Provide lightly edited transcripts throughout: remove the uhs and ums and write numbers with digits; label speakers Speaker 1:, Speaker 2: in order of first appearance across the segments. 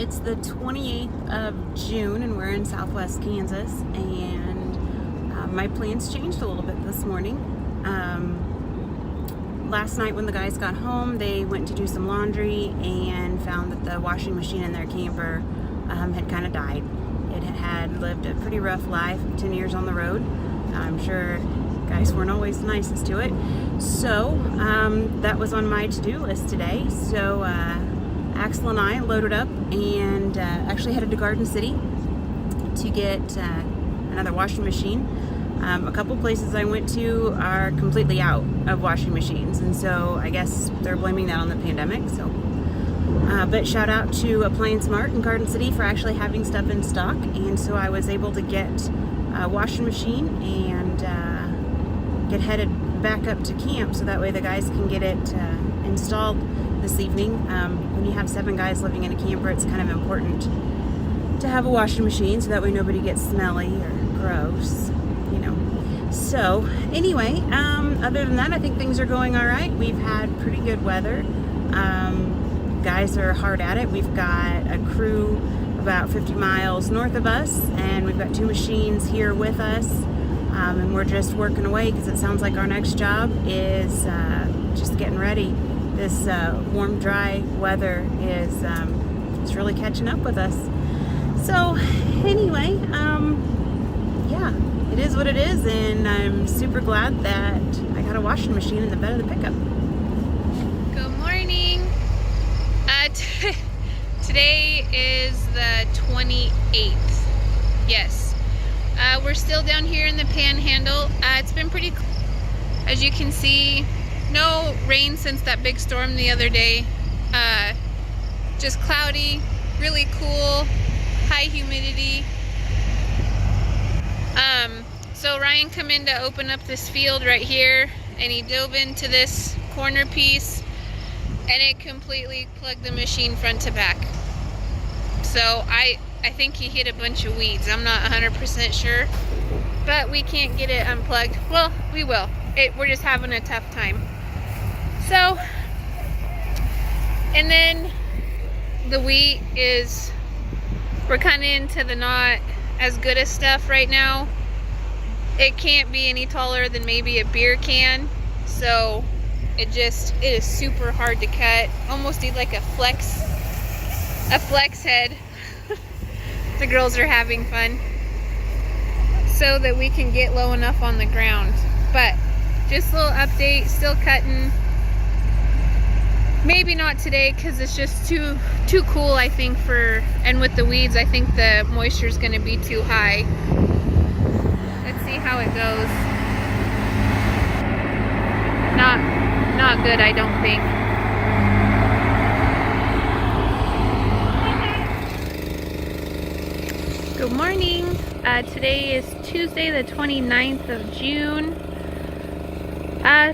Speaker 1: It's the 28th of June and we're in Southwest Kansas, and my plans changed a little bit this morning. Last night when the guys got home, they went to do some laundry and found that the washing machine in their camper had kind of died. It had lived a pretty rough life, 10 years on the road. I'm sure guys weren't always the nicest to it. So that was on my to-do list today. So Axel and I loaded up and actually headed to Garden City to get another washing machine. A couple places I went to are completely out of washing machines, and so I guess they're blaming that on the pandemic. So, but shout out to Appliance Mart in Garden City for actually having stuff in stock, and so I was able to get a washing machine and get headed back up to camp, so that way the guys can get it installed this evening. When you have 7 guys living in a camper, it's kind of important to have a washing machine so that way nobody gets smelly or gross. So anyway, other than that, I think things are going all right. We've had pretty good weather. Guys are hard at it. We've got a crew about 50 miles north of us, and we've got 2 machines here with us, and we're just working away because it sounds like our next job is just getting ready. This warm, dry weather is it's really catching up with us. So anyway, yeah. It is what it is, and I'm super glad that I got a washing machine in the bed of the pickup.
Speaker 2: Good morning. Today is the 28th. Yes. We're still down here in the Panhandle. It's been pretty, as you can see, no rain since that big storm the other day. Just cloudy, really cool, high humidity. So Ryan come in to open up this field right here, and he dove into this corner piece, and it completely plugged the machine front to back. So I think he hit a bunch of weeds. I'm not 100% sure, but we can't get it unplugged. Well, we will. We're just having a tough time. So, and then the wheat is, we're kind of into the not as good as stuff right now. It can't be any taller than maybe a beer can, so it is super hard to cut. Almost need like a flex head. The girls are having fun, so that we can get low enough on the ground. But just a little update, still cutting. Maybe not today because it's just too cool, I think, and with the weeds, I think the moisture is going to be too high. Let's see how it goes. Not good, I don't think. Good morning. Today is Tuesday, the 29th of June.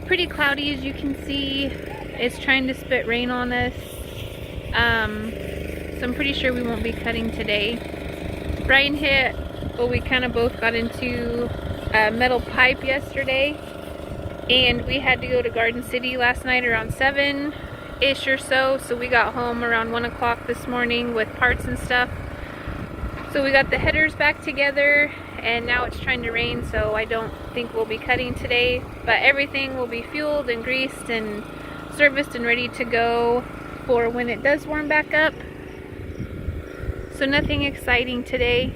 Speaker 2: Pretty cloudy, as you can see. It's trying to spit rain on us. So I'm pretty sure we won't be cutting today. Ryan hit, well, we kind of both got into a metal pipe yesterday, and we had to go to Garden City last night around 7-ish or so. So we got home around 1 o'clock this morning with parts and stuff. So we got the headers back together, and now it's trying to rain, so I don't think we'll be cutting today, but everything will be fueled and greased and serviced and ready to go for when it does warm back up. So nothing exciting today.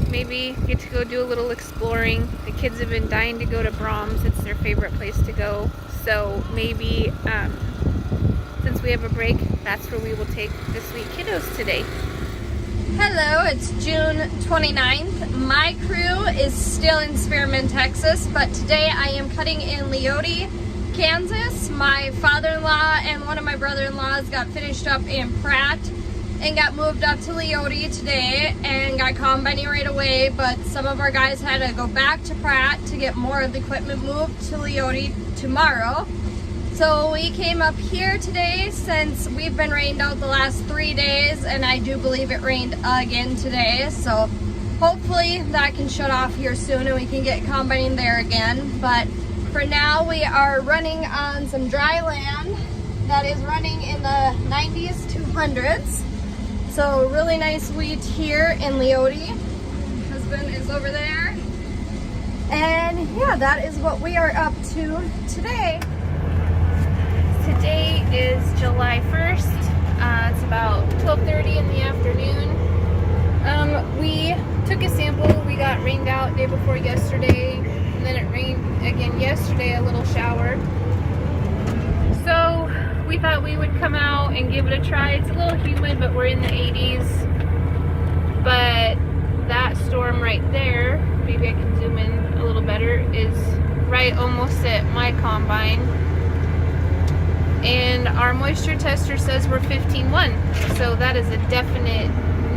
Speaker 2: Maybe get to go do a little exploring. The kids have been dying to go to Brahms. It's their favorite place to go. So maybe since we have a break, that's where we will take the sweet kiddos today.
Speaker 3: Hello, it's June 29th. My crew is still in Spearman, Texas, but today I am cutting in Leote, Kansas. My father-in-law and one of my brother-in-laws got finished up in Pratt and got moved up to Leote today and got combining right away, but some of our guys had to go back to Pratt to get more of the equipment moved to Leote tomorrow. So we came up here today since we've been rained out the last 3 days, and I do believe it rained again today. So hopefully that can shut off here soon and we can get combining there again. But For now, we are running on some dry land that is running in the 90s to 100s. So really nice wheat here in Leody. Husband is over there. And yeah, that is what we are up to today.
Speaker 2: Today is July 1st. It's about 12:30 in the afternoon. We took a sample. We got rained out day before yesterday, and then it rained again yesterday, a little shower. So we thought we would come out and give it a try. It's a little humid, but we're in the 80s. But that storm right there, maybe I can zoom in a little better, is right almost at my combine. And our moisture tester says we're 15.1, so that is a definite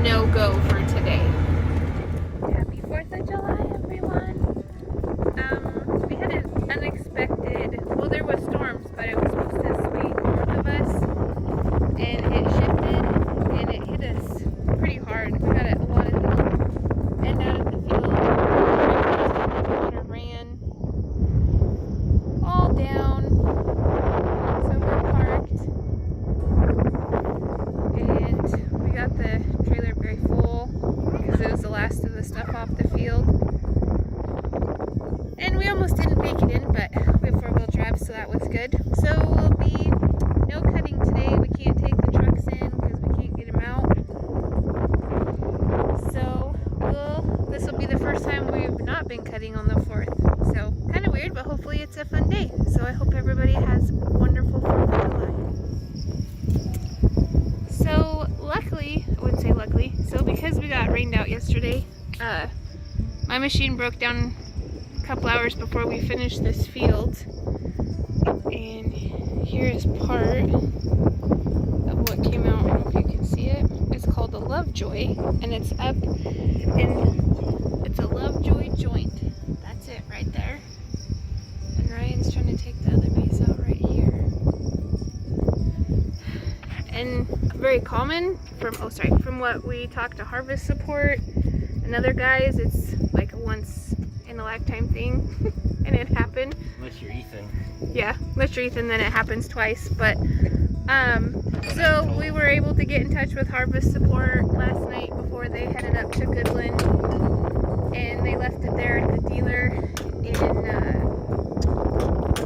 Speaker 2: no-go for today. Happy 4th of July, everyone. We had an unexpected, well, there was storms, but it was supposed to swing north of us, and it shifted, and it hit us pretty hard. We got a lot of hill, and out of the field, the water ran all down. So we're parked, and we got the trailer very full because it was the last of the stuff off the field. And we almost didn't make it in, but we have 4-wheel drive, so that was good. So we'll be no cutting today. We can't take the trucks in because we can't get them out. So this will be the first time we've not been cutting on the 4th. So kind of weird, but hopefully it's a fun day. So I hope everybody has a wonderful 4th of July. So luckily, I wouldn't say luckily, so because we got rained out yesterday, my machine broke down a couple hours before we finished this field. And here is part of what came out. I don't know if you can see it. It's called a Lovejoy, and it's up in, it's a Lovejoy joint. That's it right there. And Ryan's trying to take the other piece out right here. And very common from what we talked to Harvest Support and other guys, it's like a once in a lifetime thing. And it happened.
Speaker 4: Unless you're Ethan.
Speaker 2: Yeah, unless you're Ethan, then it happens twice. But so we were able to get in touch with Harvest Support last night before they headed up to Goodland, and they left it there at the dealer in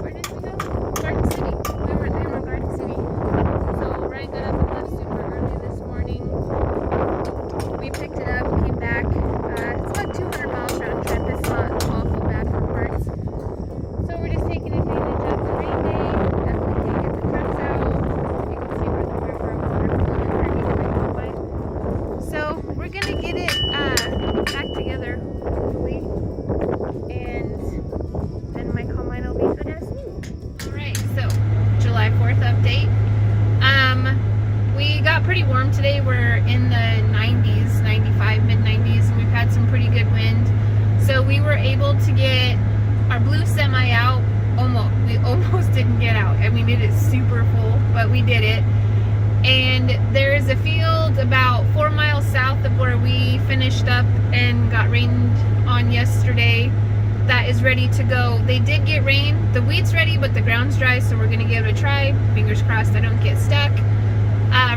Speaker 2: where did we go? Garden City. We were there in Garden City. So Ryan got up and left super early this morning. We picked it up, came back. It's about 200 miles round trip. It's not awful bad for parts. So we're just taking advantage of the rain day. Definitely can't get the trucks out. You can see where the river and water flowing underneath my combine. So we're gonna get it back together, hopefully, and then my combine will be good as new. Alright, so July 4th update. We got pretty warm today. We're in the 90s, 95, mid-90s, and we've had some pretty good wind. So we were able to get our blue semi out. We almost didn't get out. I mean, it is super full, but we did it. And there is a field about 4 miles south of where we finished up and got rained on yesterday that is ready to go. They did get rain. The wheat's ready, but the ground's dry, so we're gonna give it a try. Fingers crossed I don't get stuck.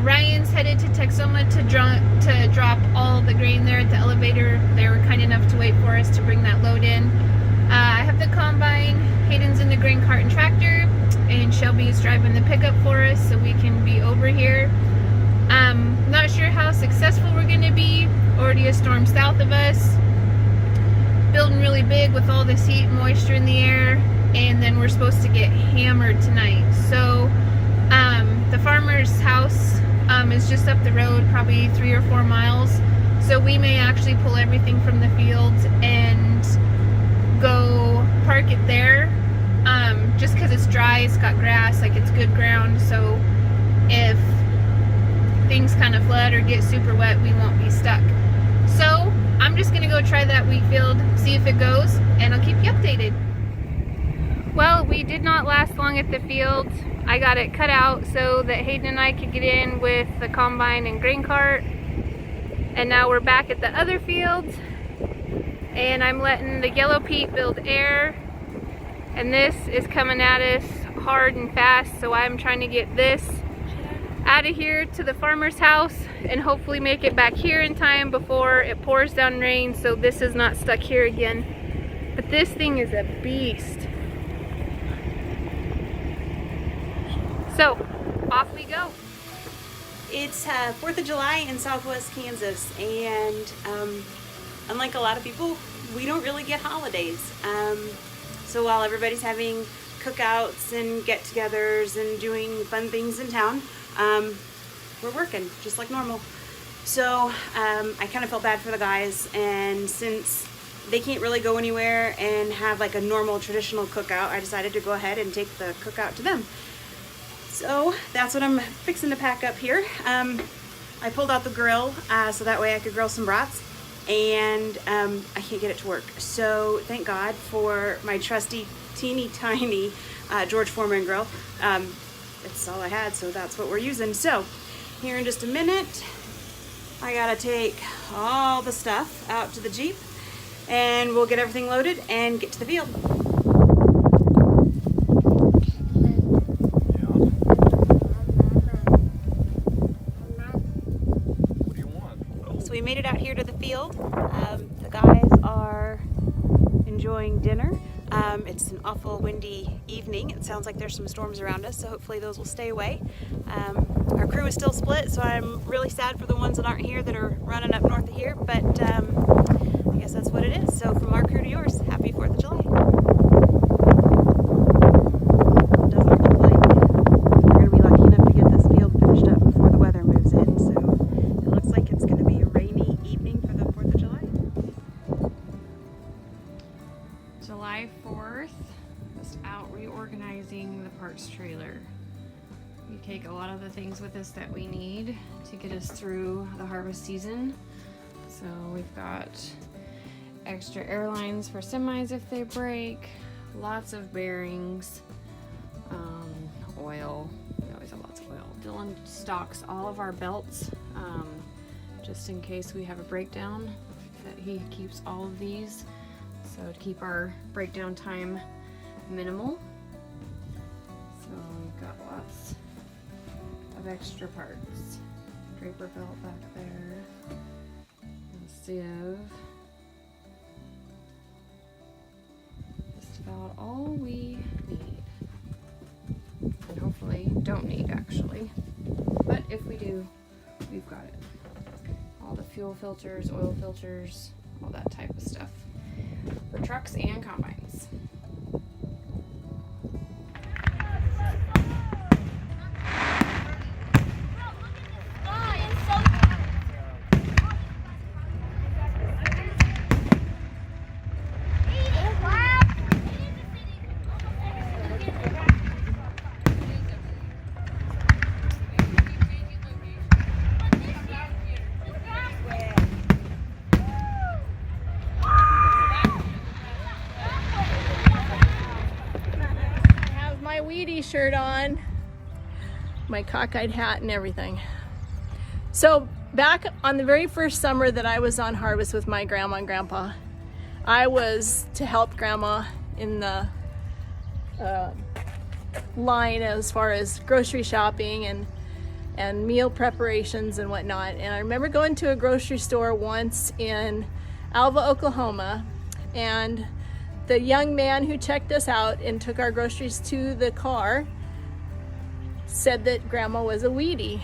Speaker 2: Ryan's headed to Texoma to drop all the grain there at the elevator. They were kind enough to wait for us to bring that load in. I have the combine. Hayden's in the grain cart and tractor, and Shelby's driving the pickup for us so we can be over here. Not sure how successful we're going to be. Already a storm south of us. Building really big with all this heat and moisture in the air, and then we're supposed to get hammered tonight. So the farmer's house is just up the road, probably 3 or 4 miles. So we may actually pull everything from the field and go park it there, just because it's dry, it's got grass, like it's good ground. So if things kind of flood or get super wet, we won't be stuck. So I'm just gonna go try that wheat field, see if it goes, and I'll keep you updated. Well, we did not last long at the field. I got it cut out so that Hayden and I could get in with the combine and grain cart. And now we're back at the other field, and I'm letting the yellow peat build air And this is coming at us hard and fast, so I'm trying to get this out of here to the farmer's house and hopefully make it back here in time before it pours down rain, so this is not stuck here again. But this thing is a beast. So, off we go.
Speaker 1: It's 4th of July in Southwest Kansas, and unlike a lot of people, we don't really get holidays. So while everybody's having cookouts and get-togethers and doing fun things in town, we're working just like normal. So I kind of felt bad for the guys, and since they can't really go anywhere and have like a normal traditional cookout, I decided to go ahead and take the cookout to them. So that's what I'm fixing to pack up here. I pulled out the grill so that way I could grill some brats, and I can't get it to work. So thank God for my trusty teeny tiny George Foreman grill. It's all I had, so that's what we're using. So here in just a minute, I gotta take all the stuff out to the Jeep, and we'll get everything loaded and get to the field. We made it out here to the field. The guys are enjoying dinner. It's an awful windy evening. It sounds like there's some storms around us, so hopefully those will stay away. Our crew is still split, so I'm really sad for the ones that aren't here that are running up north of here, but I guess that's what it is. So from our crew to yours, happy 4th of July. It doesn't look like we're going to be lucky enough to get this field finished up before the weather moves in, so it looks like it's going to be a rainy evening for the 4th of July.
Speaker 4: July 4th, just out reorganizing the parts trailer. We take a lot of the things with us that we need to get us through the harvest season. So we've got extra airlines for semis if they break, lots of bearings, oil. We always have lots of oil. Dylan stocks all of our belts just in case we have a breakdown, that he keeps all of these. So to keep our breakdown time minimal. So we've got lots of extra parts. Draper belt back there. And sieve. Just about all we need. And hopefully don't need actually. But if we do, we've got it. All the fuel filters, oil filters, all that type of stuff. For trucks and combines.
Speaker 5: Shirt on, my cockeyed hat and everything. So back on the very first summer that I was on harvest with my grandma and grandpa, I was to help grandma in the line as far as grocery shopping and meal preparations and whatnot. And I remember going to a grocery store once in Alva, Oklahoma, and the young man who checked us out and took our groceries to the car said that grandma was a weedie.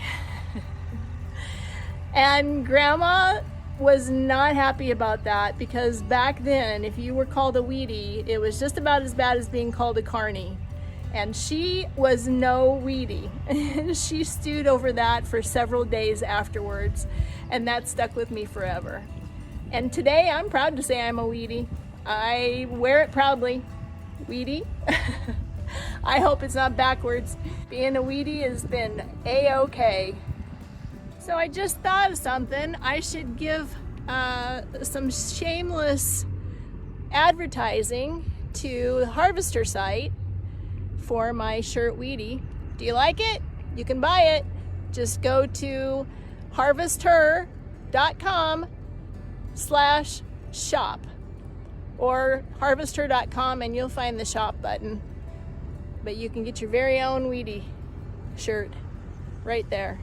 Speaker 5: And grandma was not happy about that, because back then if you were called a weedie, it was just about as bad as being called a carny. And she was no weedie. She stewed over that for several days afterwards, and that stuck with me forever. And today I'm proud to say I'm a weedie. I wear it proudly. Weedie. I hope it's not backwards. Being a weedie has been a-okay. So I just thought of something. I should give some shameless advertising to the HarvestHER site for my shirt Weedy. Do you like it? You can buy it. Just go to HarvestHER.com/shop. or HarvestHER.com and you'll find the shop button. But you can get your very own weedy shirt right there.